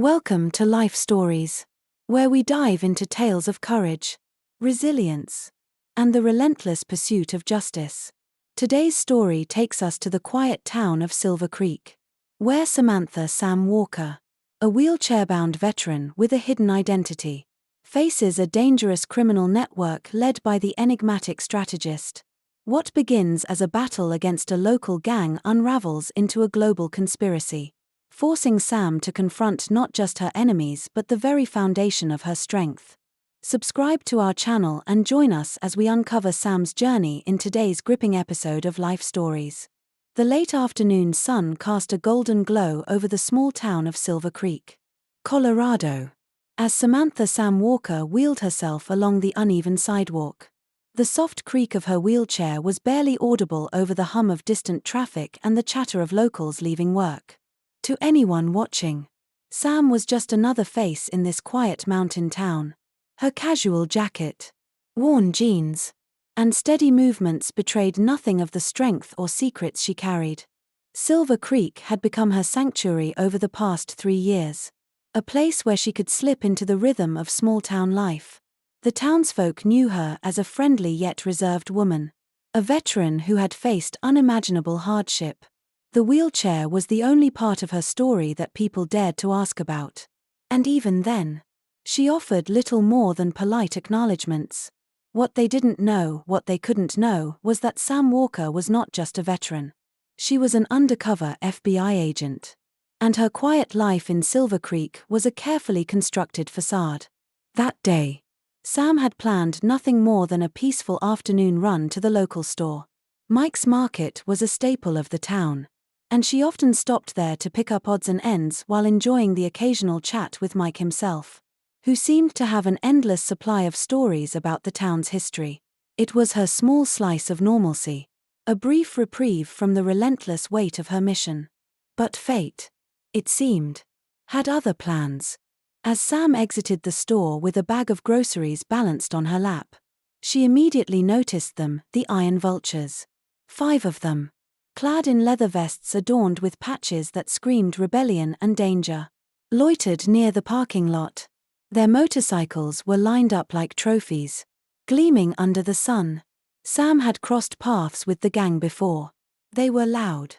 Welcome to Life Stories, where we dive into tales of courage, resilience, and the relentless pursuit of justice. Today's story takes us to the quiet town of Silver Creek, where Samantha Sam Walker, a wheelchair-bound veteran with a hidden identity, faces a dangerous criminal network led by the enigmatic strategist. What begins as a battle against a local gang unravels into a global conspiracy, forcing Sam to confront not just her enemies but the very foundation of her strength. Subscribe to our channel and join us as we uncover Sam's journey in today's gripping episode of Life Stories. The late afternoon sun cast a golden glow over the small town of Silver Creek, Colorado, as Samantha Sam Walker wheeled herself along the uneven sidewalk. The soft creak of her wheelchair was barely audible over the hum of distant traffic and the chatter of locals leaving work. To anyone watching, Sam was just another face in this quiet mountain town. Her casual jacket, worn jeans, and steady movements betrayed nothing of the strength or secrets she carried. Silver Creek had become her sanctuary over the past 3 years, a place where she could slip into the rhythm of small-town life. The townsfolk knew her as a friendly yet reserved woman, a veteran who had faced unimaginable hardship. The wheelchair was the only part of her story that people dared to ask about. And even then, she offered little more than polite acknowledgements. What they didn't know, what they couldn't know, was that Sam Walker was not just a veteran. She was an undercover FBI agent. And her quiet life in Silver Creek was a carefully constructed facade. That day, Sam had planned nothing more than a peaceful afternoon run to the local store. Mike's Market was a staple of the town, and she often stopped there to pick up odds and ends while enjoying the occasional chat with Mike himself, who seemed to have an endless supply of stories about the town's history. It was her small slice of normalcy, a brief reprieve from the relentless weight of her mission. But fate, it seemed, had other plans. As Sam exited the store with a bag of groceries balanced on her lap, she immediately noticed them, the iron vultures. 5 of them, clad in leather vests adorned with patches that screamed rebellion and danger, loitered near the parking lot. Their motorcycles were lined up like trophies, gleaming under the sun. Sam had crossed paths with the gang before. They were loud,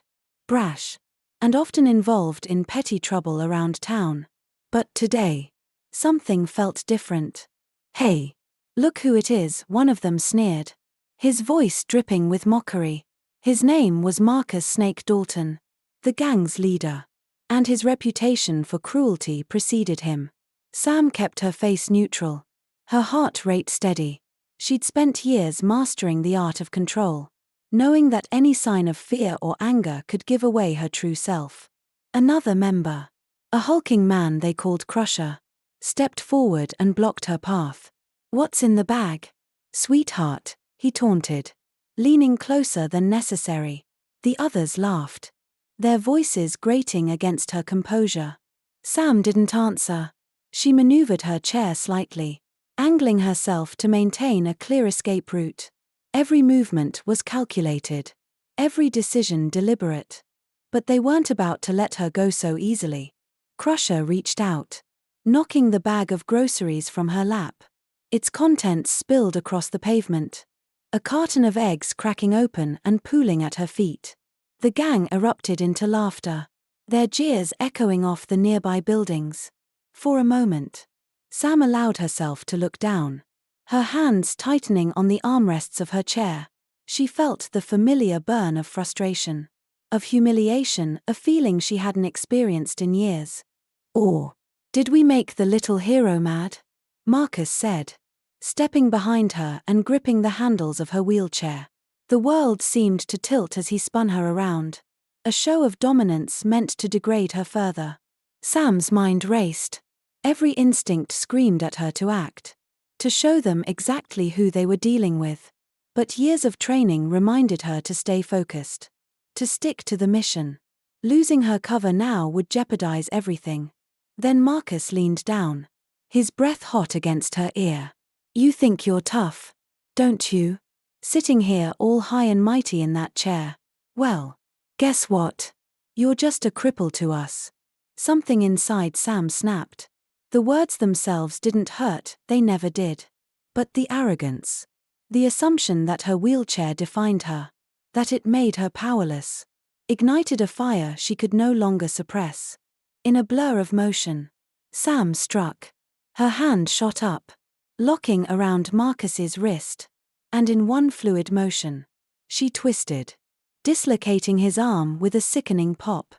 brash, and often involved in petty trouble around town. But today, something felt different. "Hey, look who it is," one of them sneered, his voice dripping with mockery. His name was Marcus Snake Dalton, the gang's leader, and his reputation for cruelty preceded him. Sam kept her face neutral, her heart rate steady. She'd spent years mastering the art of control, knowing that any sign of fear or anger could give away her true self. Another member, a hulking man they called Crusher, stepped forward and blocked her path. "What's in the bag, sweetheart?" he taunted, leaning closer than necessary. The others laughed, their voices grating against her composure. Sam didn't answer. She maneuvered her chair slightly, angling herself to maintain a clear escape route. Every movement was calculated, every decision deliberate. But they weren't about to let her go so easily. Crusher reached out, knocking the bag of groceries from her lap. Its contents spilled across the pavement, a carton of eggs cracking open and pooling at her feet. The gang erupted into laughter, their jeers echoing off the nearby buildings. For a moment, Sam allowed herself to look down, her hands tightening on the armrests of her chair. She felt the familiar burn of frustration, of humiliation, a feeling she hadn't experienced in years. "Or, did we make the little hero mad?" Marcus said, stepping behind her and gripping the handles of her wheelchair. The world seemed to tilt as he spun her around, a show of dominance meant to degrade her further. Sam's mind raced. Every instinct screamed at her to act, to show them exactly who they were dealing with. But years of training reminded her to stay focused, to stick to the mission. Losing her cover now would jeopardize everything. Then Marcus leaned down, his breath hot against her ear. "You think you're tough, don't you? Sitting here all high and mighty in that chair. Well, guess what? You're just a cripple to us." Something inside Sam snapped. The words themselves didn't hurt, they never did. But the arrogance. The assumption that her wheelchair defined her. That it made her powerless. Ignited a fire she could no longer suppress. In a blur of motion, Sam struck. Her hand shot up, locking around Marcus's wrist. And in one fluid motion, she twisted, dislocating his arm with a sickening pop.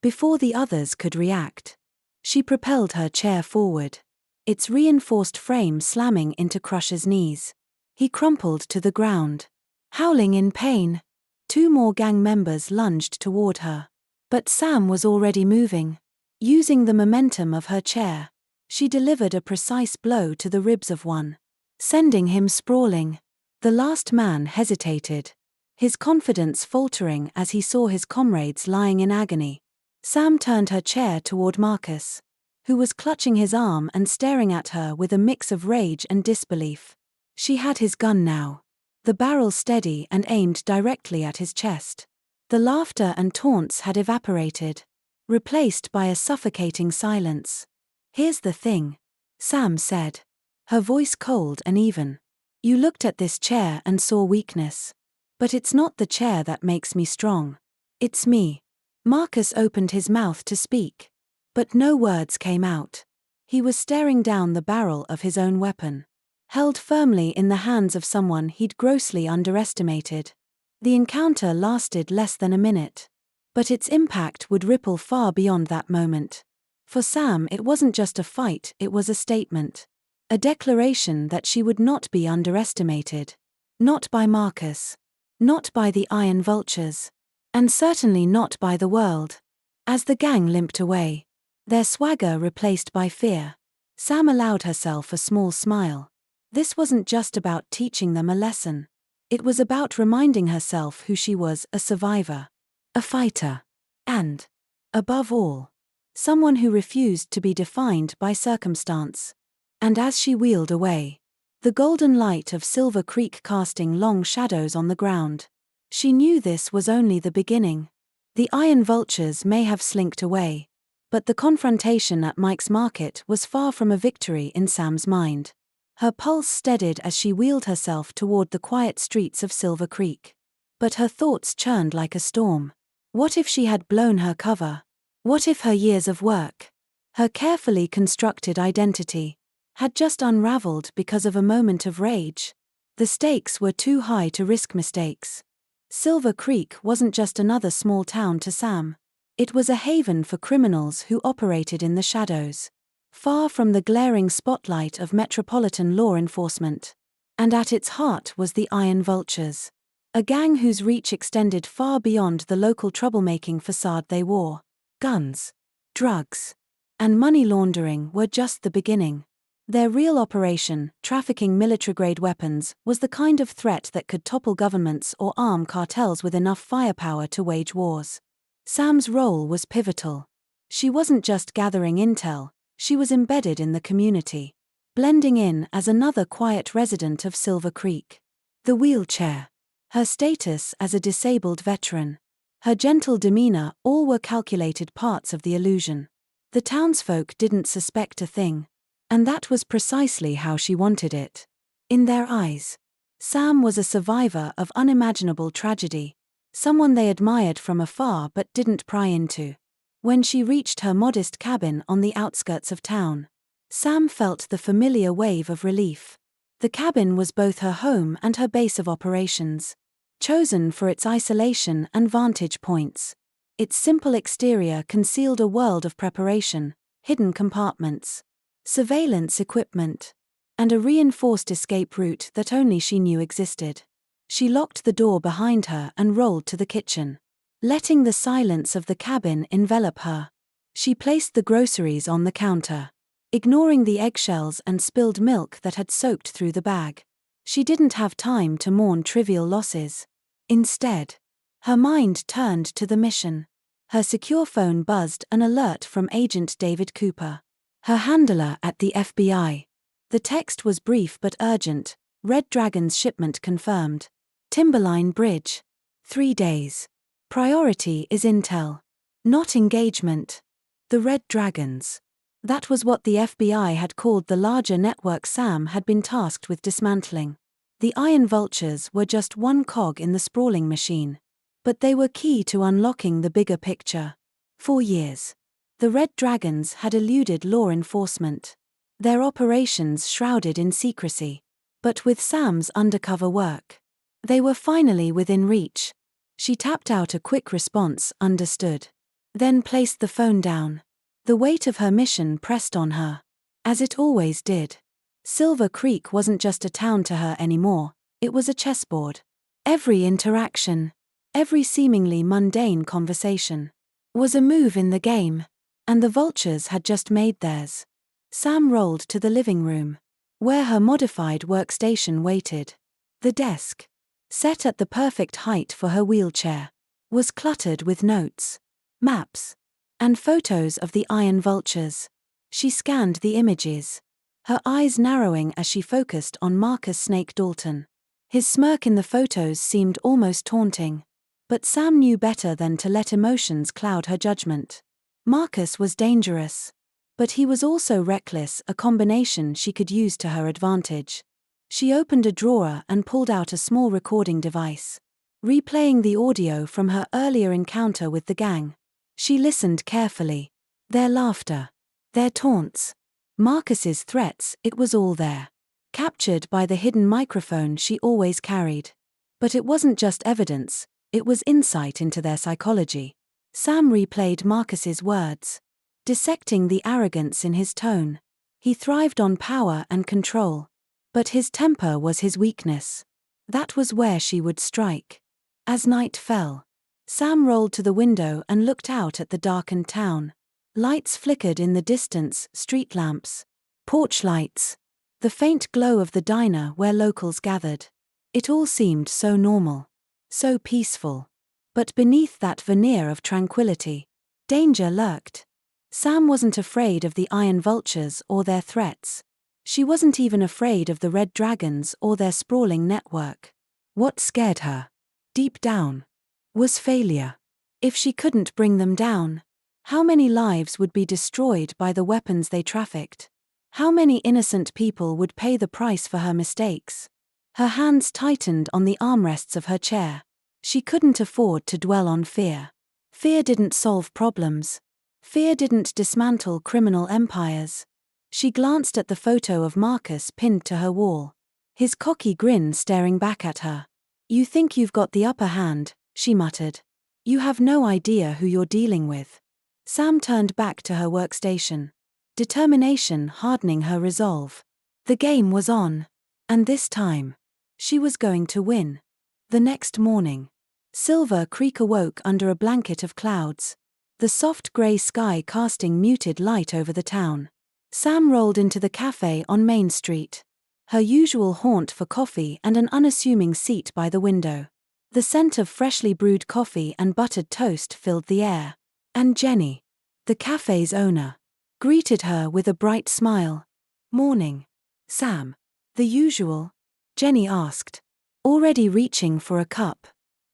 Before the others could react, she propelled her chair forward, its reinforced frame slamming into Crusher's knees. He crumpled to the ground, howling in pain. 2 more gang members lunged toward her. But Sam was already moving. Using the momentum of her chair, she delivered a precise blow to the ribs of one, sending him sprawling. The last man hesitated, his confidence faltering as he saw his comrades lying in agony. Sam turned her chair toward Marcus, who was clutching his arm and staring at her with a mix of rage and disbelief. She had his gun now, the barrel steady and aimed directly at his chest. The laughter and taunts had evaporated, replaced by a suffocating silence. "Here's the thing," Sam said, her voice cold and even. "You looked at this chair and saw weakness. But it's not the chair that makes me strong. It's me." Marcus opened his mouth to speak, but no words came out. He was staring down the barrel of his own weapon, held firmly in the hands of someone he'd grossly underestimated. The encounter lasted less than a minute, but its impact would ripple far beyond that moment. For Sam, it wasn't just a fight, it was a statement. A declaration that she would not be underestimated. Not by Marcus. Not by the Iron Vultures. And certainly not by the world. As the gang limped away, their swagger replaced by fear, Sam allowed herself a small smile. This wasn't just about teaching them a lesson. It was about reminding herself who she was: a survivor, a fighter, and, above all, someone who refused to be defined by circumstance. And as she wheeled away, the golden light of Silver Creek casting long shadows on the ground, she knew this was only the beginning. The Iron Vultures may have slinked away, but the confrontation at Mike's Market was far from a victory in Sam's mind. Her pulse steadied as she wheeled herself toward the quiet streets of Silver Creek. But her thoughts churned like a storm. What if she had blown her cover? What if her years of work, her carefully constructed identity, had just unraveled because of a moment of rage? The stakes were too high to risk mistakes. Silver Creek wasn't just another small town to Sam. It was a haven for criminals who operated in the shadows, far from the glaring spotlight of metropolitan law enforcement. And at its heart was the Iron Vultures, a gang whose reach extended far beyond the local troublemaking facade they wore. Guns, drugs, and money laundering were just the beginning. Their real operation, trafficking military-grade weapons, was the kind of threat that could topple governments or arm cartels with enough firepower to wage wars. Sam's role was pivotal. She wasn't just gathering intel, she was embedded in the community, blending in as another quiet resident of Silver Creek. The wheelchair, her status as a disabled veteran, her gentle demeanor, all were calculated parts of the illusion. The townsfolk didn't suspect a thing. And that was precisely how she wanted it. In their eyes, Sam was a survivor of unimaginable tragedy, someone they admired from afar but didn't pry into. When she reached her modest cabin on the outskirts of town, Sam felt the familiar wave of relief. The cabin was both her home and her base of operations, chosen for its isolation and vantage points. Its simple exterior concealed a world of preparation, hidden compartments, surveillance equipment, and a reinforced escape route that only she knew existed. She locked the door behind her and rolled to the kitchen, letting the silence of the cabin envelop her. She placed the groceries on the counter, ignoring the eggshells and spilled milk that had soaked through the bag. She didn't have time to mourn trivial losses. Instead, her mind turned to the mission. Her secure phone buzzed an alert from Agent David Cooper, her handler at the FBI. The text was brief but urgent: Red Dragon's shipment confirmed. Timberline Bridge. 3 days. Priority is intel, not engagement. The Red Dragons. That was what the FBI had called the larger network Sam had been tasked with dismantling. The Iron Vultures were just one cog in the sprawling machine. But they were key to unlocking the bigger picture. For years, the Red Dragons had eluded law enforcement. Their operations shrouded in secrecy. But with Sam's undercover work, they were finally within reach. She tapped out a quick response, understood. Then placed the phone down. The weight of her mission pressed on her. As it always did. Silver Creek wasn't just a town to her anymore, it was a chessboard. Every interaction, every seemingly mundane conversation, was a move in the game. And the Vultures had just made theirs. Sam rolled to the living room, where her modified workstation waited. The desk, set at the perfect height for her wheelchair, was cluttered with notes, maps, and photos of the Iron Vultures. She scanned the images, her eyes narrowing as she focused on Marcus Snake Dalton. His smirk in the photos seemed almost taunting. But Sam knew better than to let emotions cloud her judgment. Marcus was dangerous. But he was also reckless, a combination she could use to her advantage. She opened a drawer and pulled out a small recording device, replaying the audio from her earlier encounter with the gang. She listened carefully. Their laughter, their taunts, Marcus's threats, it was all there. Captured by the hidden microphone she always carried. But it wasn't just evidence, it was insight into their psychology. Sam replayed Marcus's words, dissecting the arrogance in his tone. He thrived on power and control. But his temper was his weakness. That was where she would strike. As night fell, Sam rolled to the window and looked out at the darkened town. Lights flickered in the distance, street lamps, porch lights, the faint glow of the diner where locals gathered. It all seemed so normal, so peaceful. But beneath that veneer of tranquility, danger lurked. Sam wasn't afraid of the Iron Vultures or their threats. She wasn't even afraid of the Red Dragons or their sprawling network. What scared her, deep down, was failure. If she couldn't bring them down, how many lives would be destroyed by the weapons they trafficked? How many innocent people would pay the price for her mistakes? Her hands tightened on the armrests of her chair. She couldn't afford to dwell on fear. Fear didn't solve problems. Fear didn't dismantle criminal empires. She glanced at the photo of Marcus pinned to her wall, his cocky grin staring back at her. "You think you've got the upper hand," she muttered. "You have no idea who you're dealing with." Sam turned back to her workstation, determination hardening her resolve. The game was on, and this time, she was going to win. The next morning, Silver Creek awoke under a blanket of clouds, the soft grey sky casting muted light over the town. Sam rolled into the cafe on Main Street, her usual haunt for coffee and an unassuming seat by the window. The scent of freshly brewed coffee and buttered toast filled the air. And Jenny, the cafe's owner, greeted her with a bright smile. "Morning, Sam." "The usual?" Jenny asked, already reaching for a cup.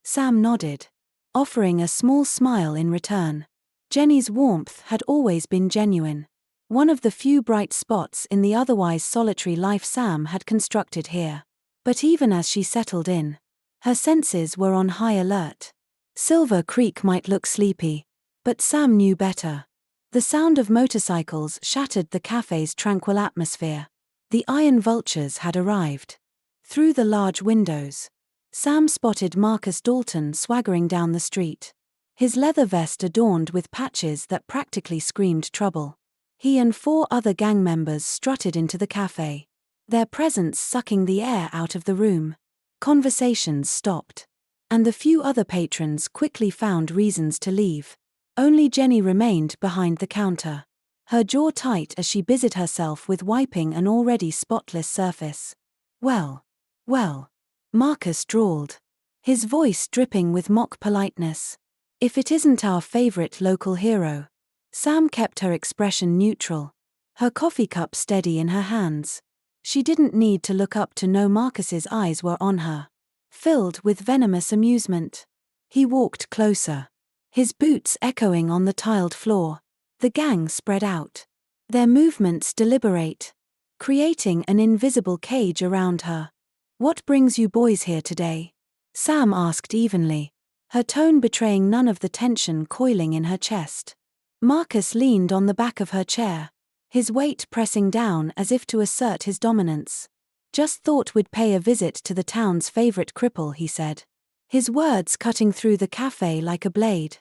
Sam nodded, offering a small smile in return. Jenny's warmth had always been genuine. One of the few bright spots in the otherwise solitary life Sam had constructed here. But even as she settled in, her senses were on high alert. Silver Creek might look sleepy, but Sam knew better. The sound of motorcycles shattered the cafe's tranquil atmosphere. The Iron Vultures had arrived. Through the large windows, Sam spotted Marcus Dalton swaggering down the street, his leather vest adorned with patches that practically screamed trouble. He and 4 other gang members strutted into the cafe, their presence sucking the air out of the room. Conversations stopped, and the few other patrons quickly found reasons to leave. Only Jenny remained behind the counter, her jaw tight as she busied herself with wiping an already spotless surface. Well, Marcus drawled, his voice dripping with mock politeness. "If it isn't our favorite local hero." Sam kept her expression neutral, her coffee cup steady in her hands. She didn't need to look up to know Marcus's eyes were on her, filled with venomous amusement. He walked closer, his boots echoing on the tiled floor. The gang spread out. Their movements deliberate, creating an invisible cage around her. "What brings you boys here today?" Sam asked evenly, her tone betraying none of the tension coiling in her chest. Marcus leaned on the back of her chair, his weight pressing down as if to assert his dominance. "Just thought we'd pay a visit to the town's favorite cripple," he said, his words cutting through the cafe like a blade.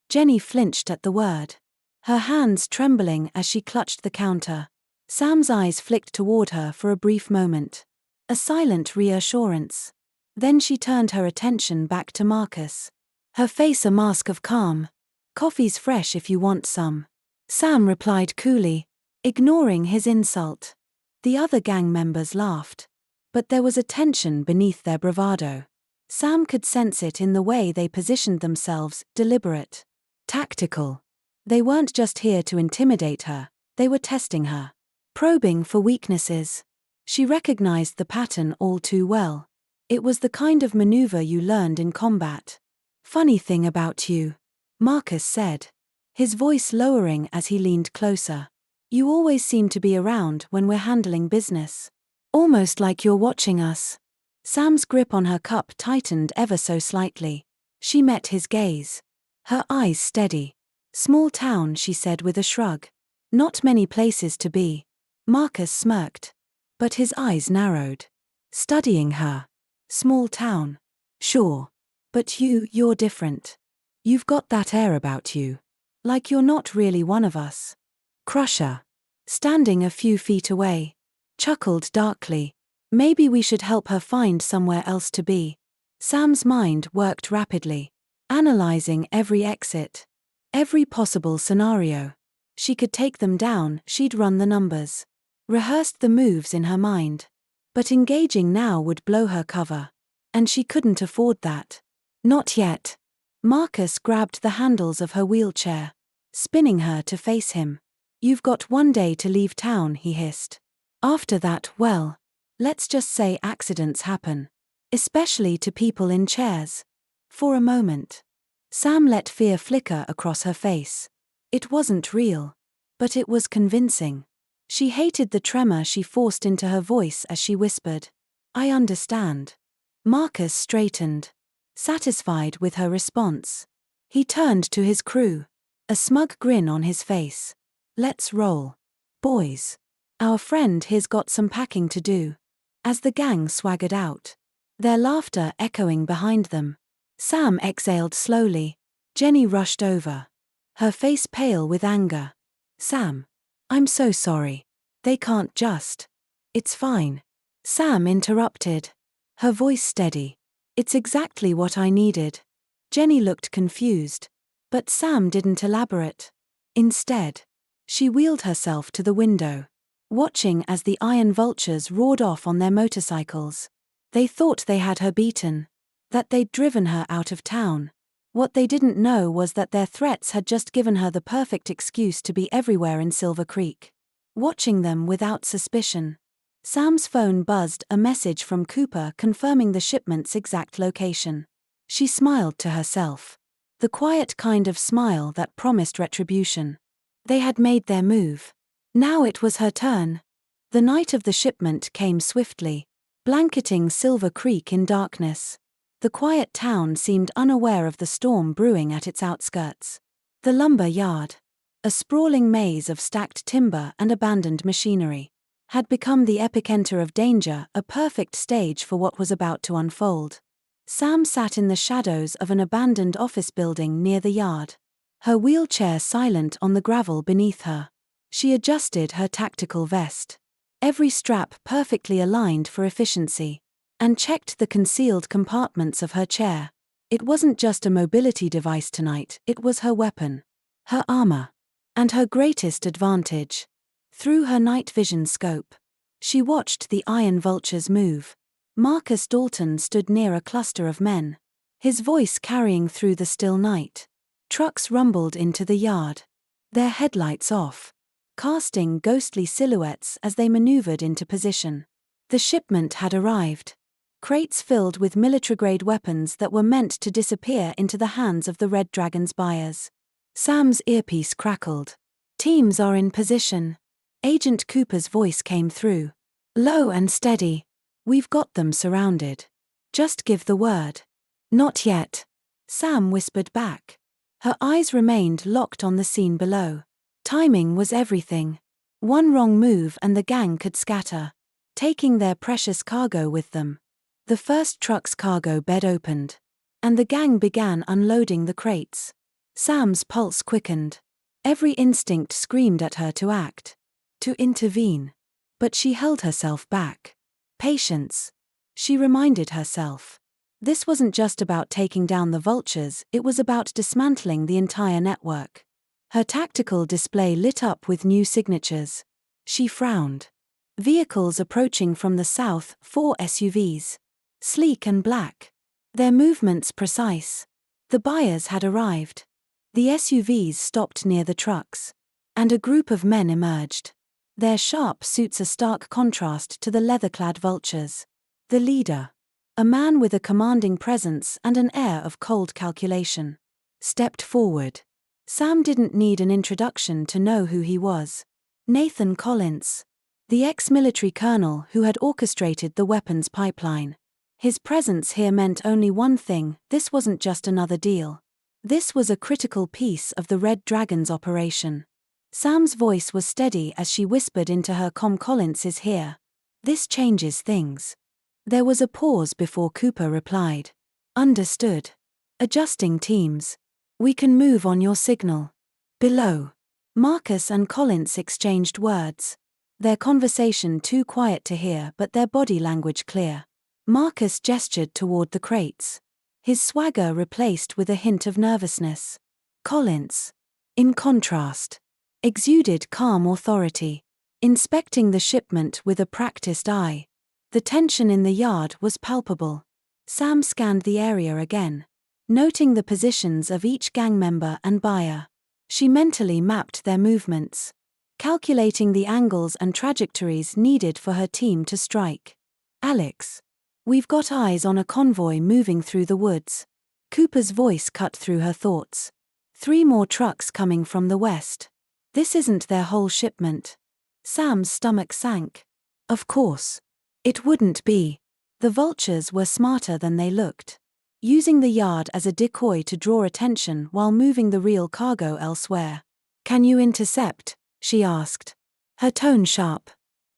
Jenny flinched at the word, her hands trembling as she clutched the counter. Sam's eyes flicked toward her for a brief moment, a silent reassurance. Then she turned her attention back to Marcus, her face a mask of calm. "Coffee's fresh if you want some," Sam replied coolly, ignoring his insult. The other gang members laughed, but there was a tension beneath their bravado. Sam could sense it in the way they positioned themselves, deliberate, tactical. They weren't just here to intimidate her, they were testing her, probing for weaknesses. She recognized the pattern all too well. It was the kind of maneuver you learned in combat. "Funny thing about you," Marcus said, his voice lowering as he leaned closer. "You always seem to be around when we're handling business. Almost like you're watching us." Sam's grip on her cup tightened ever so slightly. She met his gaze, her eyes steady. "Small town," she said with a shrug. "Not many places to be." Marcus smirked, but his eyes narrowed, studying her. "Small town. Sure. But you're different. You've got that air about you. Like you're not really one of us." Crusher, standing a few feet away, chuckled darkly. "Maybe we should help her find somewhere else to be." Sam's mind worked rapidly, analyzing every exit, every possible scenario. She could take them down, she'd run the numbers, rehearsed the moves in her mind. But engaging now would blow her cover, and she couldn't afford that. Not yet. Marcus grabbed the handles of her wheelchair, spinning her to face him. "You've got one day to leave town," he hissed. "After that, well, let's just say accidents happen. Especially to people in chairs." For a moment, Sam let fear flicker across her face. It wasn't real, but it was convincing. She hated the tremor she forced into her voice as she whispered, "I understand." Marcus straightened, satisfied with her response. He turned to his crew, a smug grin on his face. "Let's roll. Boys. Our friend here's got some packing to do." As the gang swaggered out, their laughter echoing behind them, Sam exhaled slowly. Jenny rushed over, her face pale with anger. "Sam. I'm so sorry. They can't just." "It's fine." Sam interrupted, her voice steady. "It's exactly what I needed." Jenny looked confused, but Sam didn't elaborate. Instead, she wheeled herself to the window, watching as the iron vultures roared off on their motorcycles. They thought they had her beaten, that they'd driven her out of town. What they didn't know was that their threats had just given her the perfect excuse to be everywhere in Silver Creek. Watching them without suspicion, Sam's phone buzzed, a message from Cooper confirming the shipment's exact location. She smiled to herself, the quiet kind of smile that promised retribution. They had made their move. Now it was her turn. The night of the shipment came swiftly, blanketing Silver Creek in darkness. The quiet town seemed unaware of the storm brewing at its outskirts. The lumber yard, a sprawling maze of stacked timber and abandoned machinery, had become the epicenter of danger, a perfect stage for what was about to unfold. Sam sat in the shadows of an abandoned office building near the yard, her wheelchair silent on the gravel beneath her. She adjusted her tactical vest, every strap perfectly aligned for efficiency, and checked the concealed compartments of her chair. It wasn't just a mobility device tonight, it was her weapon, her armor, and her greatest advantage. Through her night vision scope, she watched the iron vultures move. Marcus Dalton stood near a cluster of men, his voice carrying through the still night. Trucks rumbled into the yard, their headlights off, casting ghostly silhouettes as they maneuvered into position. The shipment had arrived, crates filled with military-grade weapons that were meant to disappear into the hands of the Red Dragon's buyers. Sam's earpiece crackled, Teams are in position. Agent Cooper's voice came through. Low and steady. We've got them surrounded. Just give the word. Not yet. Sam whispered back. Her eyes remained locked on the scene below. Timing was everything. One wrong move and the gang could scatter, taking their precious cargo with them. The first truck's cargo bed opened, and the gang began unloading the crates. Sam's pulse quickened. Every instinct screamed at her to act, to intervene. But she held herself back. Patience. She reminded herself. This wasn't just about taking down the vultures, it was about dismantling the entire network. Her tactical display lit up with new signatures. She frowned. Vehicles approaching from the south, 4 SUVs. Sleek and black. Their movements precise. The buyers had arrived. The SUVs stopped near the trucks. And a group of men emerged. Their sharp suits a stark contrast to the leather-clad vultures. The leader, a man with a commanding presence and an air of cold calculation, stepped forward. Sam didn't need an introduction to know who he was. Nathan Collins, the ex-military colonel who had orchestrated the weapons pipeline. His presence here meant only one thing: this wasn't just another deal. This was a critical piece of the Red Dragon's operation. Sam's voice was steady as she whispered into her comm. Collins is here. This changes things. There was a pause before Cooper replied. Understood. Adjusting teams. We can move on your signal. Below. Marcus and Collins exchanged words. Their conversation too quiet to hear but their body language clear. Marcus gestured toward the crates. His swagger replaced with a hint of nervousness. Collins, in contrast, exuded calm authority, inspecting the shipment with a practiced eye. The tension in the yard was palpable. Sam scanned the area again, noting the positions of each gang member and buyer. She mentally mapped their movements, calculating the angles and trajectories needed for her team to strike. Alex, we've got eyes on a convoy moving through the woods. Cooper's voice cut through her thoughts. 3 more trucks coming from the west. This isn't their whole shipment. Sam's stomach sank. Of course. It wouldn't be. The vultures were smarter than they looked, using the yard as a decoy to draw attention while moving the real cargo elsewhere. Can you intercept? She asked. Her tone sharp.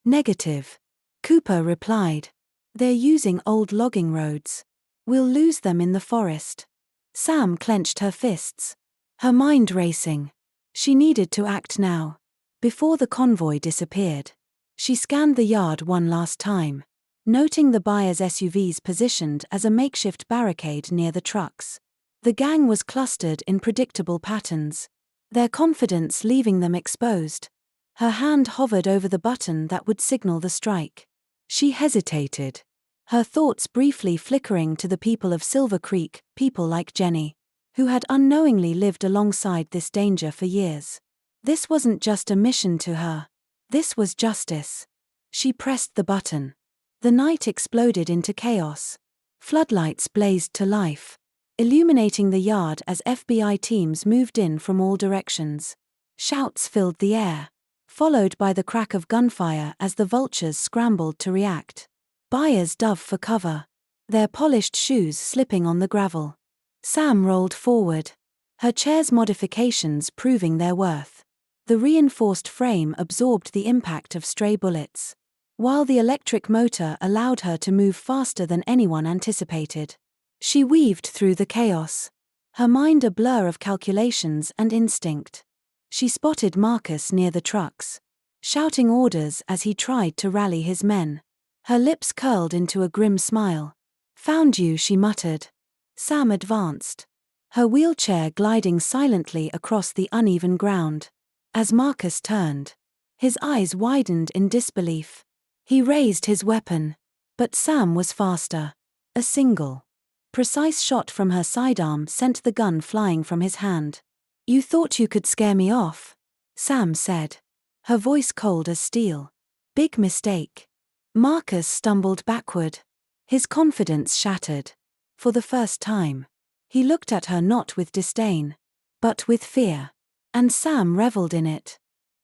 Negative. Cooper replied. They're using old logging roads. We'll lose them in the forest. Sam clenched her fists. Her mind racing. She needed to act now. Before the convoy disappeared. She scanned the yard one last time, noting the buyers' SUVs positioned as a makeshift barricade near the trucks. The gang was clustered in predictable patterns, their confidence leaving them exposed. Her hand hovered over the button that would signal the strike. She hesitated, her thoughts briefly flickering to the people of Silver Creek, people like Jenny, who had unknowingly lived alongside this danger for years. This wasn't just a mission to her. This was justice. She pressed the button. The night exploded into chaos. Floodlights blazed to life, illuminating the yard as FBI teams moved in from all directions. Shouts filled the air, followed by the crack of gunfire as the vultures scrambled to react. Buyers dove for cover, their polished shoes slipping on the gravel. Sam rolled forward, her chair's modifications proving their worth. The reinforced frame absorbed the impact of stray bullets, while the electric motor allowed her to move faster than anyone anticipated. She weaved through the chaos, her mind a blur of calculations and instinct. She spotted Marcus near the trucks, shouting orders as he tried to rally his men. Her lips curled into a grim smile. Found you, she muttered. Sam advanced, her wheelchair gliding silently across the uneven ground. As Marcus turned, his eyes widened in disbelief. He raised his weapon, but Sam was faster. A single, precise shot from her sidearm sent the gun flying from his hand. You thought you could scare me off, Sam said, her voice cold as steel. Big mistake. Marcus stumbled backward, his confidence shattered. For the first time, he looked at her not with disdain, but with fear. And Sam reveled in it.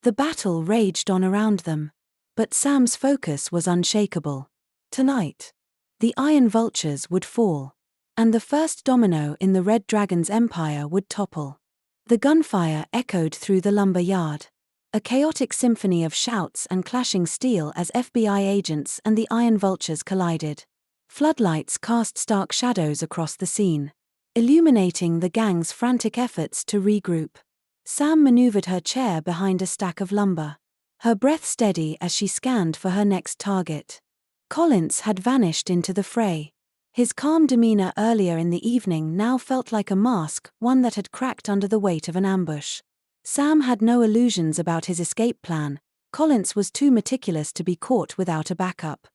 The battle raged on around them. But Sam's focus was unshakable. Tonight, the Iron Vultures would fall, and the first domino in the Red Dragon's empire would topple. The gunfire echoed through the lumber yard, a chaotic symphony of shouts and clashing steel as FBI agents and the Iron Vultures collided. Floodlights cast stark shadows across the scene, illuminating the gang's frantic efforts to regroup. Sam maneuvered her chair behind a stack of lumber, her breath steady as she scanned for her next target. Collins had vanished into the fray. His calm demeanor earlier in the evening now felt like a mask, one that had cracked under the weight of an ambush. Sam had no illusions about his escape plan. Collins was too meticulous to be caught without a backup.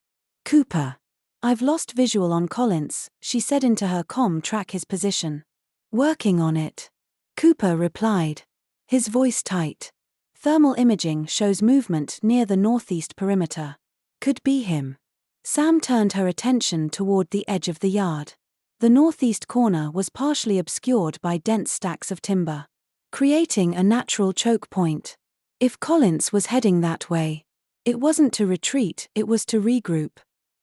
"Cooper. I've lost visual on Collins," she said into her comm. "Track his position." "Working on it," Cooper replied, his voice tight. "Thermal imaging shows movement near the northeast perimeter. Could be him." Sam turned her attention toward the edge of the yard. The northeast corner was partially obscured by dense stacks of timber, creating a natural choke point. If Collins was heading that way, it wasn't to retreat, it was to regroup.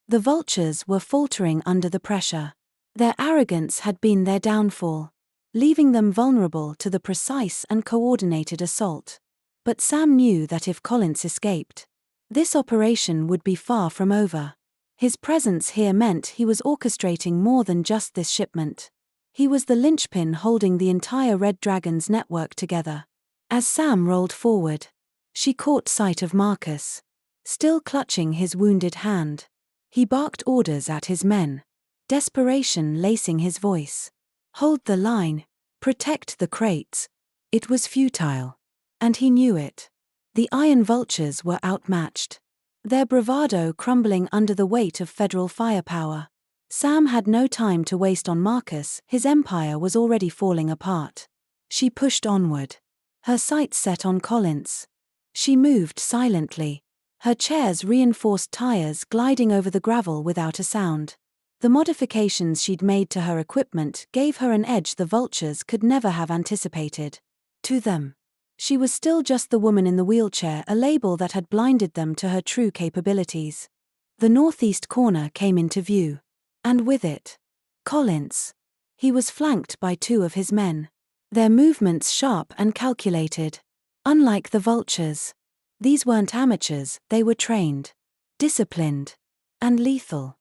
The Vultures were faltering under the pressure. Their arrogance had been their downfall, leaving them vulnerable to the precise and coordinated assault. But Sam knew that if Collins escaped, this operation would be far from over. His presence here meant he was orchestrating more than just this shipment. He was the linchpin holding the entire Red Dragon's network together. As Sam rolled forward, she caught sight of Marcus, still clutching his wounded hand. He barked orders at his men, desperation lacing his voice. Hold the line, protect the crates. It was futile, and he knew it. The Iron Vultures were outmatched, their bravado crumbling under the weight of federal firepower. Sam had no time to waste on Marcus, his empire was already falling apart. She pushed onward, her sights set on Collins. She moved silently, her chair's reinforced tires gliding over the gravel without a sound. The modifications she'd made to her equipment gave her an edge the Vultures could never have anticipated. To them, she was still just the woman in the wheelchair, a label that had blinded them to her true capabilities. The northeast corner came into view, and with it, Collins. He was flanked by two of his men, their movements sharp and calculated. Unlike the Vultures, these weren't amateurs, they were trained, disciplined, and lethal.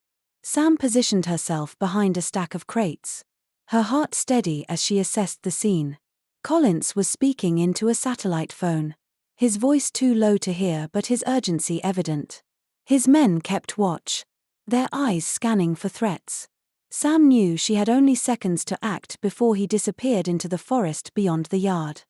Sam positioned herself behind a stack of crates, her heart steady as she assessed the scene. Collins was speaking into a satellite phone, his voice too low to hear but his urgency evident. His men kept watch, their eyes scanning for threats. Sam knew she had only seconds to act before he disappeared into the forest beyond the yard.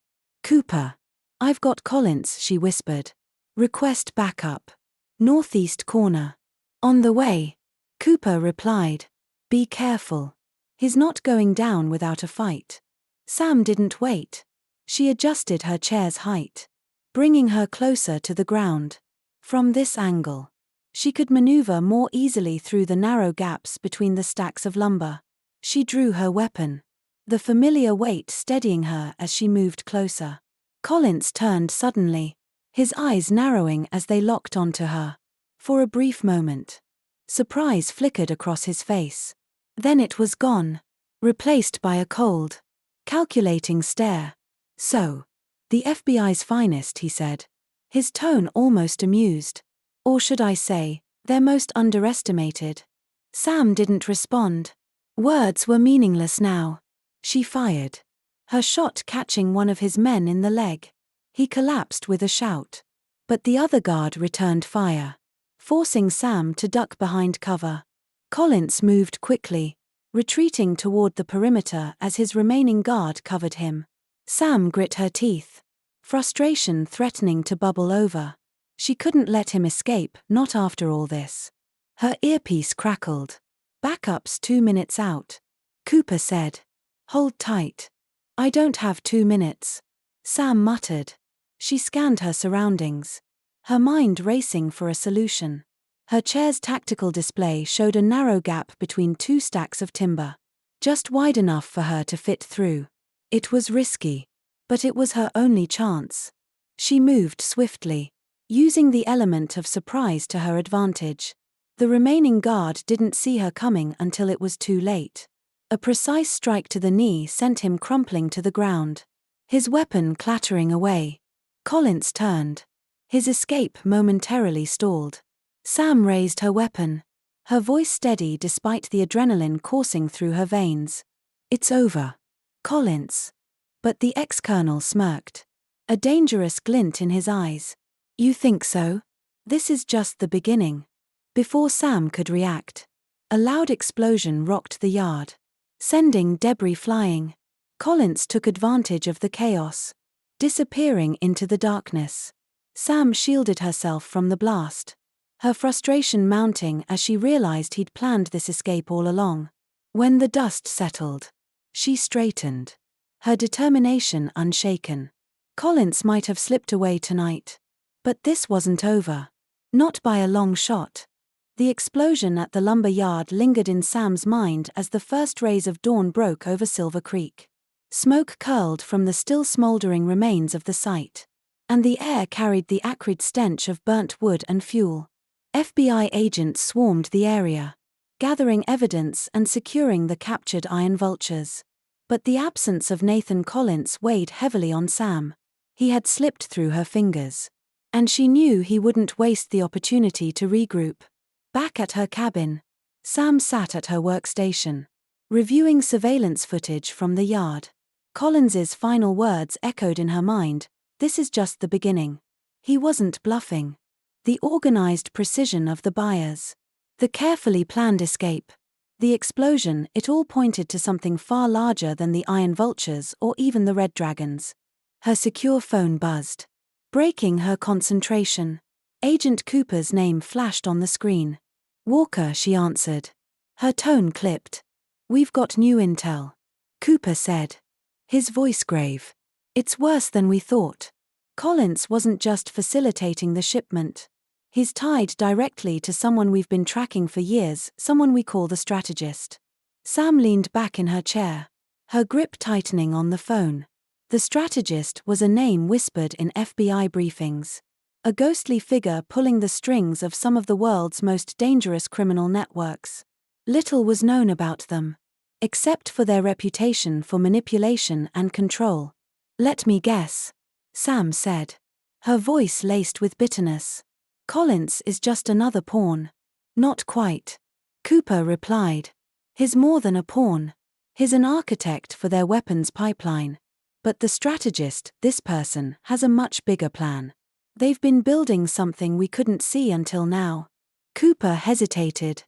"Cooper. I've got Collins," she whispered. "Request backup. Northeast corner. On the way." Cooper replied. "Be careful. He's not going down without a fight." Sam didn't wait. She adjusted her chair's height, bringing her closer to the ground. From this angle, she could maneuver more easily through the narrow gaps between the stacks of lumber. She drew her weapon, the familiar weight steadying her as she moved closer. Collins turned suddenly, his eyes narrowing as they locked onto her. For a brief moment, surprise flickered across his face. Then it was gone, replaced by a cold, calculating stare. "So, the FBI's finest," he said, his tone almost amused. "Or should I say, their most underestimated?" Sam didn't respond. Words were meaningless now. She fired, her shot catching one of his men in the leg. He collapsed with a shout. But the other guard returned fire, forcing Sam to duck behind cover. Collins moved quickly, retreating toward the perimeter as his remaining guard covered him. Sam grit her teeth, frustration threatening to bubble over. She couldn't let him escape, not after all this. Her earpiece crackled. "Backup's 2 minutes out," Cooper said. "Hold tight." "I don't have 2 minutes," Sam muttered. She scanned her surroundings, her mind racing for a solution. Her chair's tactical display showed a narrow gap between two stacks of timber, just wide enough for her to fit through. It was risky, but it was her only chance. She moved swiftly, using the element of surprise to her advantage. The remaining guard didn't see her coming until it was too late. A precise strike to the knee sent him crumpling to the ground, his weapon clattering away. Collins turned. His escape momentarily stalled. Sam raised her weapon, her voice steady despite the adrenaline coursing through her veins. "It's over, Collins." But the ex-colonel smirked, a dangerous glint in his eyes. "You think so? This is just the beginning." Before Sam could react, a loud explosion rocked the yard, sending debris flying. Collins took advantage of the chaos, disappearing into the darkness. Sam shielded herself from the blast, her frustration mounting as she realized he'd planned this escape all along. When the dust settled, she straightened, her determination unshaken. Collins might have slipped away tonight, but this wasn't over. Not by a long shot. The explosion at the lumber yard lingered in Sam's mind as the first rays of dawn broke over Silver Creek. Smoke curled from the still smoldering remains of the site, and the air carried the acrid stench of burnt wood and fuel. FBI agents swarmed the area, gathering evidence and securing the captured iron vultures. But the absence of Nathan Collins weighed heavily on Sam. He had slipped through her fingers, and she knew he wouldn't waste the opportunity to regroup. Back at her cabin, Sam sat at her workstation, reviewing surveillance footage from the yard. Collins's final words echoed in her mind, "This is just the beginning." He wasn't bluffing. The organized precision of the buyers, the carefully planned escape, the explosion, it all pointed to something far larger than the Iron Vultures or even the Red Dragons. Her secure phone buzzed, breaking her concentration. Agent Cooper's name flashed on the screen. "Walker," she answered, her tone clipped. "We've got new intel," Cooper said, his voice grave. "It's worse than we thought." Collins wasn't just facilitating the shipment. He's tied directly to someone we've been tracking for years, someone we call the strategist. Sam leaned back in her chair, her grip tightening on the phone. The strategist was a name whispered in FBI briefings. A ghostly figure pulling the strings of some of the world's most dangerous criminal networks. Little was known about them, except for their reputation for manipulation and control. "Let me guess," Sam said, her voice laced with bitterness. "Collins is just another pawn." "Not quite," Cooper replied. "He's more than a pawn. He's an architect for their weapons pipeline. But the strategist, this person, has a much bigger plan. They've been building something we couldn't see until now." Cooper hesitated,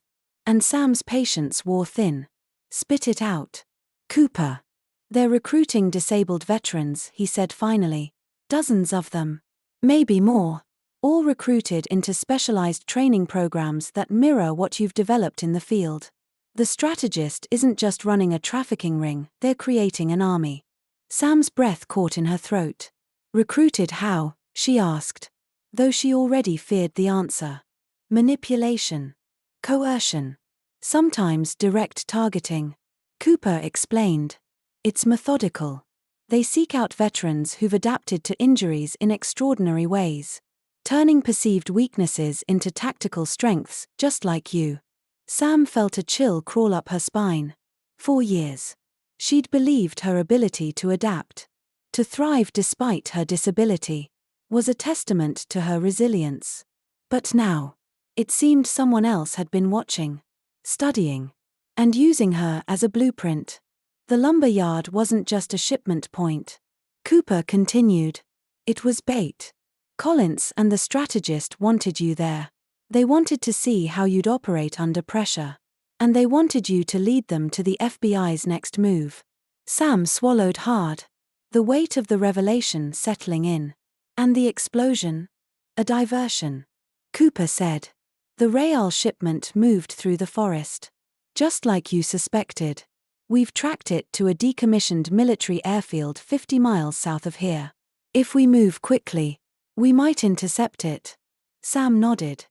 and Sam's patience wore thin. "Spit it out, Cooper." "They're recruiting disabled veterans," he said finally. "Dozens of them. Maybe more. All recruited into specialized training programs that mirror what you've developed in the field. The strategist isn't just running a trafficking ring, they're creating an army." Sam's breath caught in her throat. "Recruited how?" she asked, though she already feared the answer. "Manipulation. Coercion. Sometimes direct targeting," Cooper explained. "It's methodical. They seek out veterans who've adapted to injuries in extraordinary ways, turning perceived weaknesses into tactical strengths, just like you." Sam felt a chill crawl up her spine. For years, she'd believed her ability to adapt, to thrive despite her disability, was a testament to her resilience. But now, it seemed someone else had been watching, studying, and using her as a blueprint. The lumber yard wasn't just a shipment point, Cooper continued. It was bait. Collins and the strategist wanted you there. They wanted to see how you'd operate under pressure. And they wanted you to lead them to the FBI's next move. Sam swallowed hard, the weight of the revelation settling in. "And the explosion? A diversion," Cooper said. "The Raal shipment moved through the forest. Just like you suspected. We've tracked it to a decommissioned military airfield 50 miles south of here. If we move quickly, we might intercept it." Sam nodded,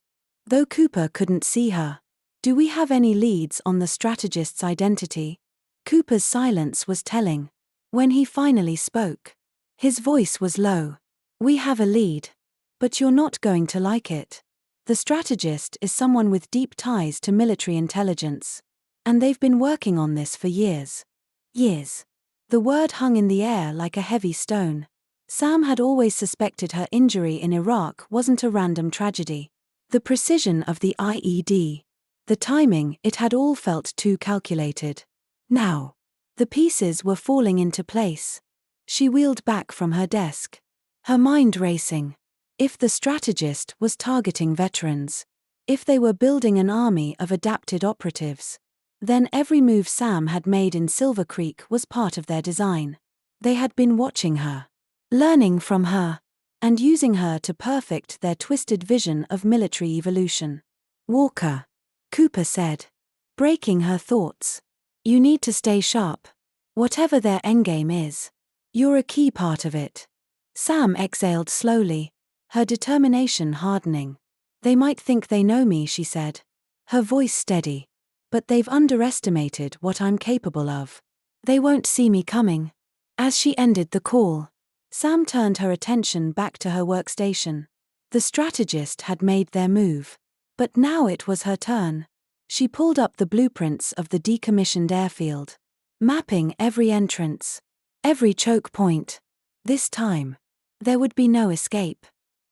though Cooper couldn't see her. "Do we have any leads on the strategist's identity?" Cooper's silence was telling. When he finally spoke, his voice was low, We have a lead. But you're not going to like it. The strategist is someone with deep ties to military intelligence. And they've been working on this for years. Years. The word hung in the air like a heavy stone. Sam had always suspected her injury in Iraq wasn't a random tragedy. The precision of the IED. The timing, it had all felt too calculated. Now. The pieces were falling into place. She wheeled back from her desk. Her mind racing. If the strategist was targeting veterans, if they were building an army of adapted operatives, then every move Sam had made in Silver Creek was part of their design. They had been watching her, learning from her, and using her to perfect their twisted vision of military evolution. Walker, Cooper said, breaking her thoughts. You need to stay sharp. Whatever their endgame is, you're a key part of it. Sam exhaled slowly, her determination hardening. They might think they know me, she said, her voice steady. But they've underestimated what I'm capable of. They won't see me coming. As she ended the call, Sam turned her attention back to her workstation. The strategist had made their move. But now it was her turn. She pulled up the blueprints of the decommissioned airfield, mapping every entrance, every choke point. This time, there would be no escape.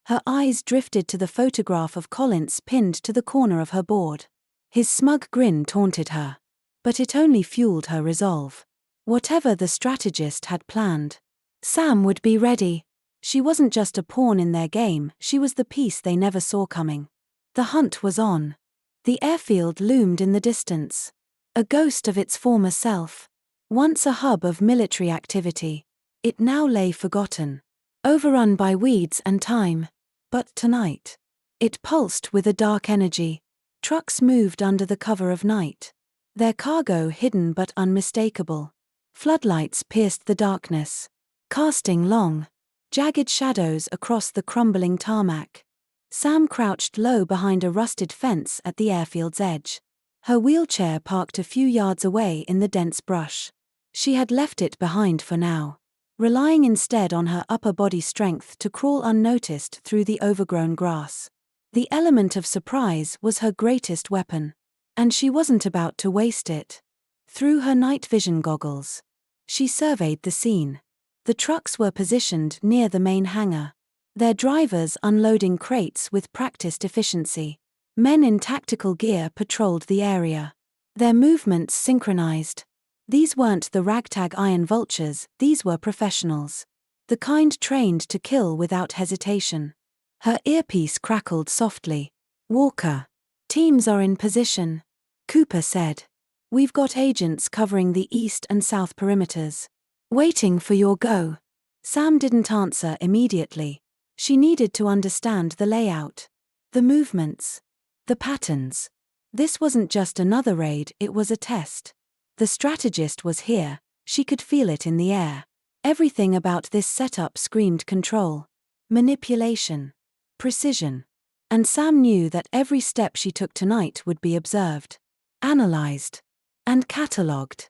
Her eyes drifted to the photograph of Collins pinned to the corner of her board. His smug grin taunted her. But it only fueled her resolve. Whatever the strategist had planned, Sam would be ready. She wasn't just a pawn in their game, she was the piece they never saw coming. The hunt was on. The airfield loomed in the distance. A ghost of its former self. Once a hub of military activity, it now lay forgotten, overrun by weeds and time. But tonight, it pulsed with a dark energy. Trucks moved under the cover of night, their cargo hidden but unmistakable. Floodlights pierced the darkness, casting long, jagged shadows across the crumbling tarmac. Sam crouched low behind a rusted fence at the airfield's edge. Her wheelchair parked a few yards away in the dense brush. She had left it behind for now, relying instead on her upper body strength to crawl unnoticed through the overgrown grass. The element of surprise was her greatest weapon, and she wasn't about to waste it. Through her night vision goggles, she surveyed the scene. The trucks were positioned near the main hangar, their drivers unloading crates with practiced efficiency. Men in tactical gear patrolled the area, their movements synchronized. These weren't the ragtag iron vultures, these were professionals. The kind trained to kill without hesitation. Her earpiece crackled softly. Walker. Teams are in position, Cooper said. We've got agents covering the east and south perimeters. Waiting for your go. Sam didn't answer immediately. She needed to understand the layout, the movements, the patterns. This wasn't just another raid, it was a test. The strategist was here, she could feel it in the air. Everything about this setup screamed control, manipulation, precision. And Sam knew that every step she took tonight would be observed, analyzed, and catalogued.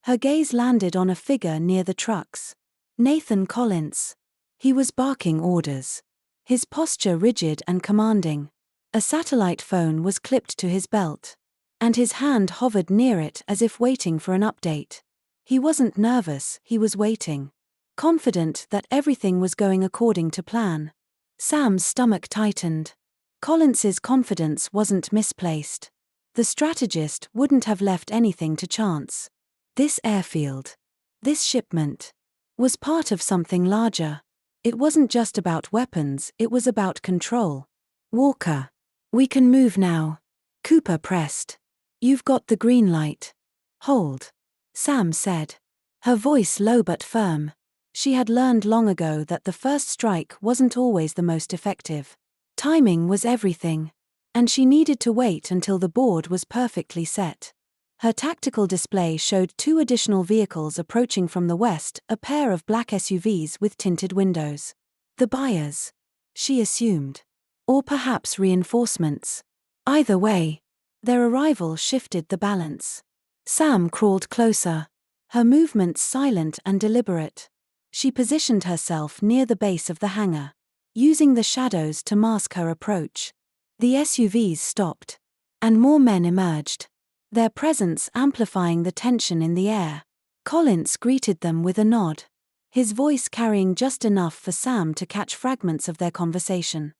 Her gaze landed on a figure near the trucks. Nathan Collins. He was barking orders, his posture rigid and commanding. A satellite phone was clipped to his belt, and his hand hovered near it as if waiting for an update. He wasn't nervous, he was waiting, confident that everything was going according to plan. Sam's stomach tightened. Collins's confidence wasn't misplaced. The strategist wouldn't have left anything to chance. This airfield, this shipment, was part of something larger. It wasn't just about weapons, it was about control. Walker. We can move now. Cooper pressed. You've got the green light. Hold. Sam said. Her voice low but firm. She had learned long ago that the first strike wasn't always the most effective. Timing was everything. And she needed to wait until the board was perfectly set. Her tactical display showed 2 additional vehicles approaching from the west, a pair of black SUVs with tinted windows. The buyers, she assumed. Or perhaps reinforcements. Either way, their arrival shifted the balance. Sam crawled closer, her movements silent and deliberate. She positioned herself near the base of the hangar, using the shadows to mask her approach. The SUVs stopped, and more men emerged, their presence amplifying the tension in the air. Collins greeted them with a nod, his voice carrying just enough for Sam to catch fragments of their conversation.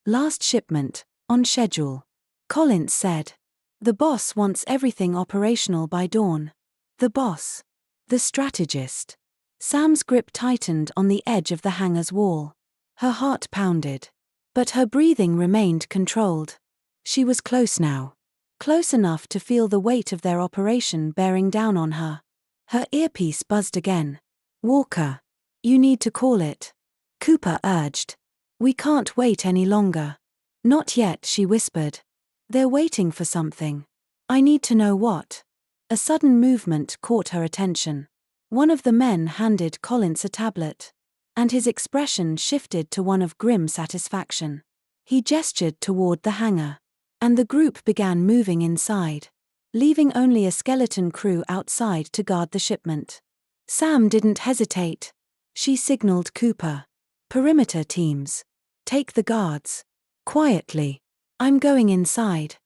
"Last shipment, on schedule," Collins said. "The boss wants everything operational by dawn." The boss? The strategist? Sam's grip tightened on the edge of the hangar's wall. Her heart pounded. But her breathing remained controlled. She was close now. Close enough to feel the weight of their operation bearing down on her. Her earpiece buzzed again. "Walker. You need to call it," Cooper urged. "We can't wait any longer." "Not yet," she whispered. "They're waiting for something. I need to know what." A sudden movement caught her attention. One of the men handed Collins a tablet, and his expression shifted to one of grim satisfaction. He gestured toward the hangar, and the group began moving inside, leaving only a skeleton crew outside to guard the shipment. Sam didn't hesitate. She signaled Cooper. "Perimeter teams. Take the guards." Quietly. "I'm going inside."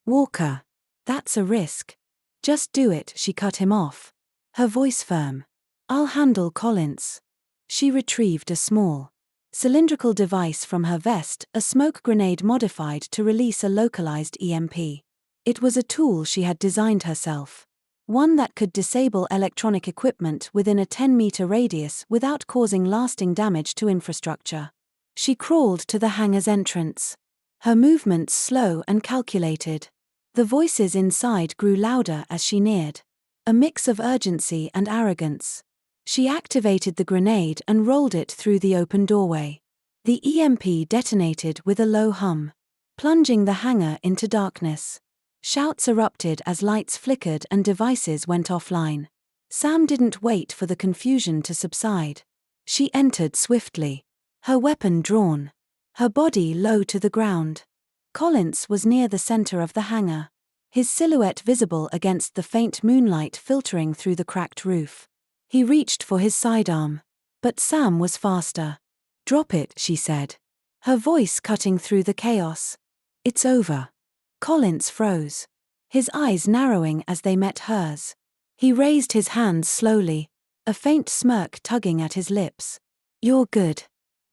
"Walker. That's a risk." "Just do it," she cut him off, her voice firm. "I'll handle Collins." She retrieved a small, cylindrical device from her vest, a smoke grenade modified to release a localized EMP. It was a tool she had designed herself, one that could disable electronic equipment within a 10-meter radius without causing lasting damage to infrastructure. She crawled to the hangar's entrance, her movements slow and calculated. The voices inside grew louder as she neared, a mix of urgency and arrogance. She activated the grenade and rolled it through the open doorway. The EMP detonated with a low hum, plunging the hangar into darkness. Shouts erupted as lights flickered and devices went offline. Sam didn't wait for the confusion to subside. She entered swiftly, her weapon drawn, her body low to the ground. Collins was near the center of the hangar, his silhouette visible against the faint moonlight filtering through the cracked roof. He reached for his sidearm, but Sam was faster. "Drop it," she said, her voice cutting through the chaos. "It's over." Collins froze, his eyes narrowing as they met hers. He raised his hands slowly, a faint smirk tugging at his lips. "You're good,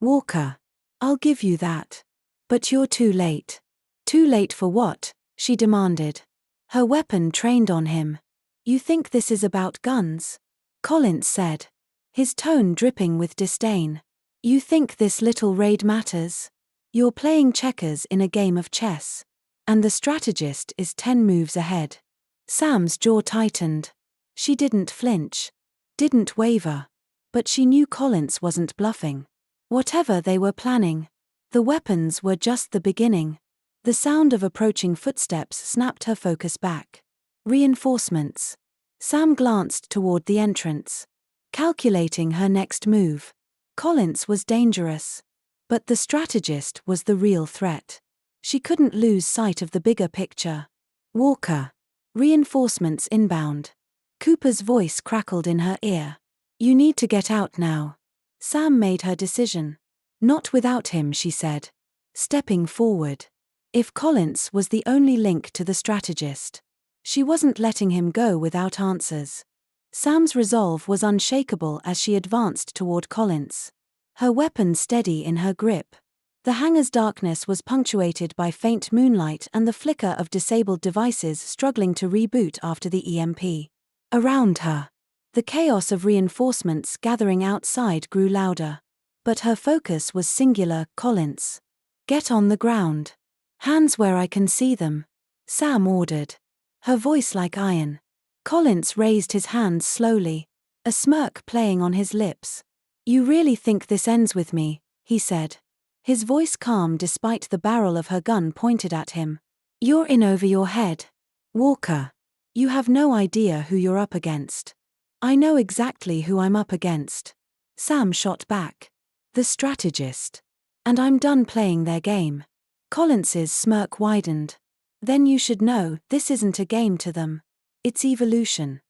Walker. I'll give you that. But you're too late." "Too late for what?" she demanded, her weapon trained on him. "You think this is about guns?" Collins said, his tone dripping with disdain. "You think this little raid matters? You're playing checkers in a game of chess, and the strategist is 10 moves ahead." Sam's jaw tightened. She didn't flinch, didn't waver, but she knew Collins wasn't bluffing. Whatever they were planning, the weapons were just the beginning. The sound of approaching footsteps snapped her focus back. Reinforcements. Sam glanced toward the entrance, calculating her next move. Collins was dangerous, but the strategist was the real threat. She couldn't lose sight of the bigger picture. "Walker. Reinforcements inbound." Cooper's voice crackled in her ear. "You need to get out now." Sam made her decision. "Not without him," she said, stepping forward. If Collins was the only link to the strategist, she wasn't letting him go without answers. Sam's resolve was unshakable as she advanced toward Collins, her weapon steady in her grip. The hangar's darkness was punctuated by faint moonlight and the flicker of disabled devices struggling to reboot after the EMP. Around her, the chaos of reinforcements gathering outside grew louder. But her focus was singular. "Collins. Get on the ground. Hands where I can see them," Sam ordered, her voice like iron. Collins raised his hands slowly, a smirk playing on his lips. "You really think this ends with me?" he said, his voice calm despite the barrel of her gun pointed at him. "You're in over your head, Walker. You have no idea who you're up against." "I know exactly who I'm up against," Sam shot back. "The strategist. And I'm done playing their game." Collins's smirk widened. "Then you should know, this isn't a game to them. It's evolution."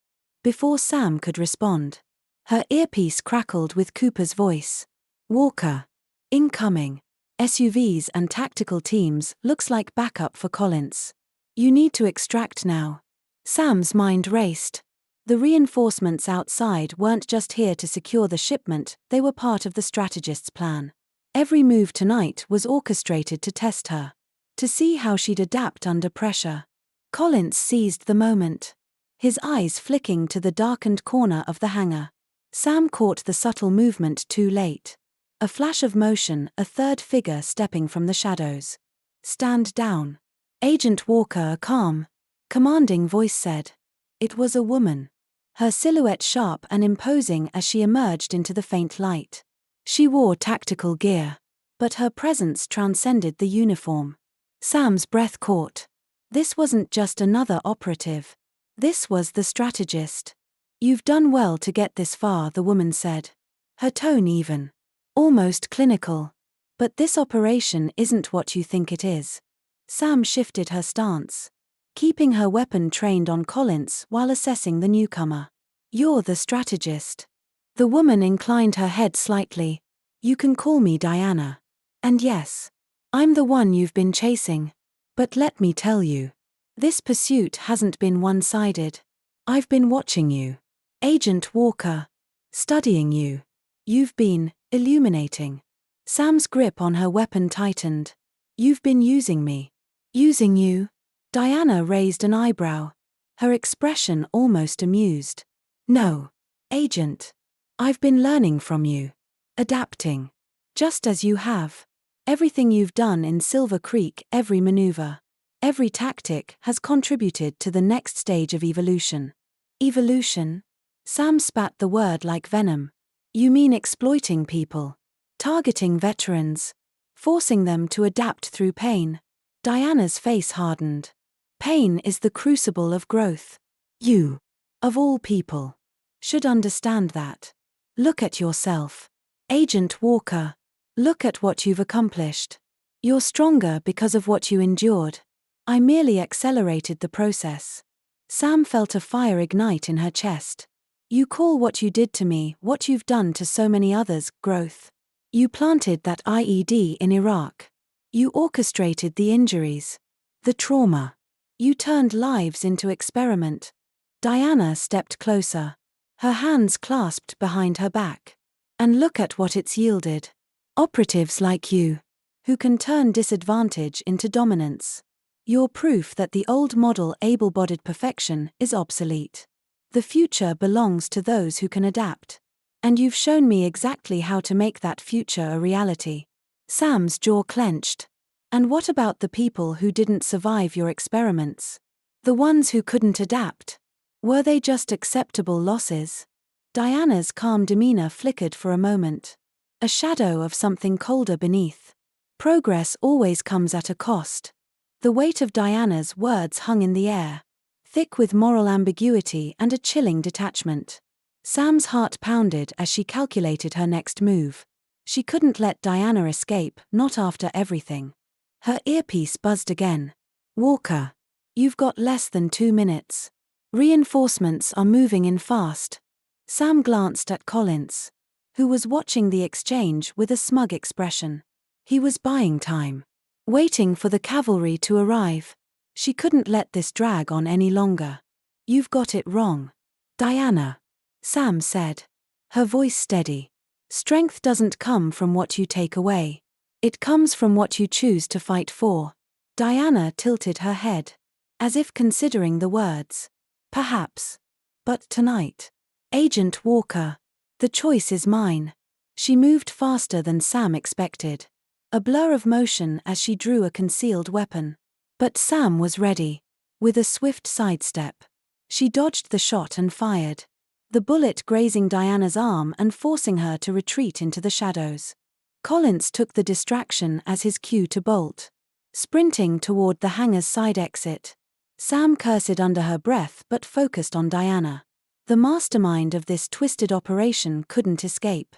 Before Sam could respond, her earpiece crackled with Cooper's voice. "Walker. Incoming." SUVs and tactical teams looks like backup for Collins. You need to extract now. Sam's mind raced. The reinforcements outside weren't just here to secure the shipment, they were part of the strategist's plan. Every move tonight was orchestrated to test her, to see how she'd adapt under pressure. Collins seized the moment, his eyes flicking to the darkened corner of the hangar. Sam caught the subtle movement too late. A flash of motion, a third figure stepping from the shadows. "Stand down." Agent Walker, a calm, commanding voice said. It was a woman, her silhouette sharp and imposing as she emerged into the faint light. She wore tactical gear, but her presence transcended the uniform. Sam's breath caught. This wasn't just another operative. This was the strategist. "You've done well to get this far," the woman said. Her tone even, almost clinical. "But this operation isn't what you think it is." Sam shifted her stance, keeping her weapon trained on Collins while assessing the newcomer. "You're the strategist." The woman inclined her head slightly. "You can call me Diana. And yes, I'm the one you've been chasing. But let me tell you, this pursuit hasn't been one-sided. I've been watching you, Agent Walker, studying you. You've been illuminating." Sam's grip on her weapon tightened. "You've been using me." "Using you?" Diana raised an eyebrow, her expression almost amused. "No, Agent. I've been learning from you. Adapting. Just as you have. Everything you've done in Silver Creek, every maneuver, every tactic has contributed to the next stage of evolution." "Evolution?" Sam spat the word like venom. "You mean exploiting people, targeting veterans, forcing them to adapt through pain?" Diana's face hardened. "Pain is the crucible of growth. You, of all people, should understand that. Look at yourself, Agent Walker. Look at what you've accomplished. You're stronger because of what you endured. I merely accelerated the process." Sam felt a fire ignite in her chest. "You call what you did to me, what you've done to so many others, growth. You planted that IED in Iraq. You orchestrated the injuries, the trauma. You turned lives into experiment." Diana stepped closer, her hands clasped behind her back. "And look at what it's yielded. Operatives like you, who can turn disadvantage into dominance. You're proof that the old model able-bodied perfection is obsolete. The future belongs to those who can adapt. And you've shown me exactly how to make that future a reality." Sam's jaw clenched. "And what about the people who didn't survive your experiments? The ones who couldn't adapt? Were they just acceptable losses?" Diana's calm demeanor flickered for a moment, a shadow of something colder beneath. "Progress always comes at a cost." The weight of Diana's words hung in the air, thick with moral ambiguity and a chilling detachment. Sam's heart pounded as she calculated her next move. She couldn't let Diana escape, not after everything. Her earpiece buzzed again. "Walker, you've got less than 2 minutes. Reinforcements are moving in fast." Sam glanced at Collins, who was watching the exchange with a smug expression. He was buying time, waiting for the cavalry to arrive. She couldn't let this drag on any longer. "You've got it wrong, Diana," Sam said, her voice steady. "Strength doesn't come from what you take away. It comes from what you choose to fight for." Diana tilted her head, as if considering the words. "Perhaps. But tonight, Agent Walker, the choice is mine." She moved faster than Sam expected, a blur of motion as she drew a concealed weapon. But Sam was ready. With a swift sidestep, she dodged the shot and fired, the bullet grazing Diana's arm and forcing her to retreat into the shadows. Collins took the distraction as his cue to bolt, sprinting toward the hangar's side exit. Sam cursed under her breath but focused on Diana. The mastermind of this twisted operation couldn't escape.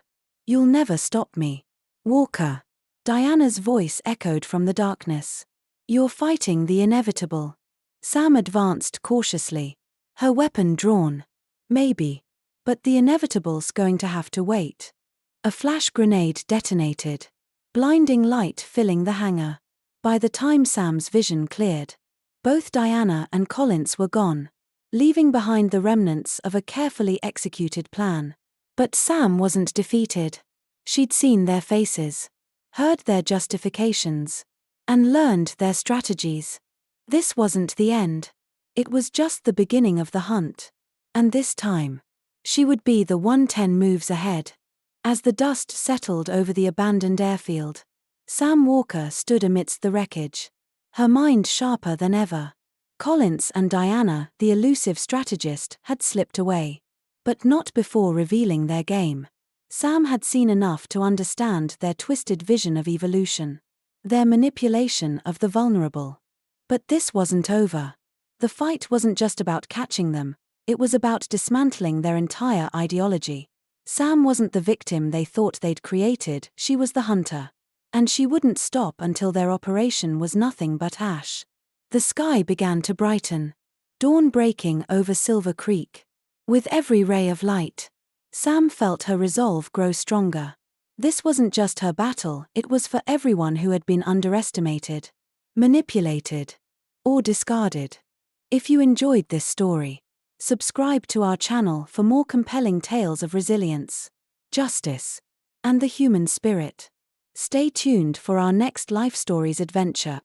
"You'll never stop me, Walker." Diana's voice echoed from the darkness. "You're fighting the inevitable." Sam advanced cautiously, her weapon drawn. "Maybe. But the inevitable's going to have to wait." A flash grenade detonated, blinding light filling the hangar. By the time Sam's vision cleared, both Diana and Collins were gone, leaving behind the remnants of a carefully executed plan. But Sam wasn't defeated. She'd seen their faces, heard their justifications, and learned their strategies. This wasn't the end. It was just the beginning of the hunt. And this time, she would be the 110 moves ahead. As the dust settled over the abandoned airfield, Sam Walker stood amidst the wreckage, her mind sharper than ever. Collins and Diana, the elusive strategist, had slipped away. But not before revealing their game. Sam had seen enough to understand their twisted vision of evolution, their manipulation of the vulnerable. But this wasn't over. The fight wasn't just about catching them, it was about dismantling their entire ideology. Sam wasn't the victim they thought they'd created, she was the hunter. And she wouldn't stop until their operation was nothing but ash. The sky began to brighten, dawn breaking over Silver Creek. With every ray of light, Sam felt her resolve grow stronger. This wasn't just her battle, it was for everyone who had been underestimated, manipulated, or discarded. If you enjoyed this story, subscribe to our channel for more compelling tales of resilience, justice, and the human spirit. Stay tuned for our next Life Stories adventure.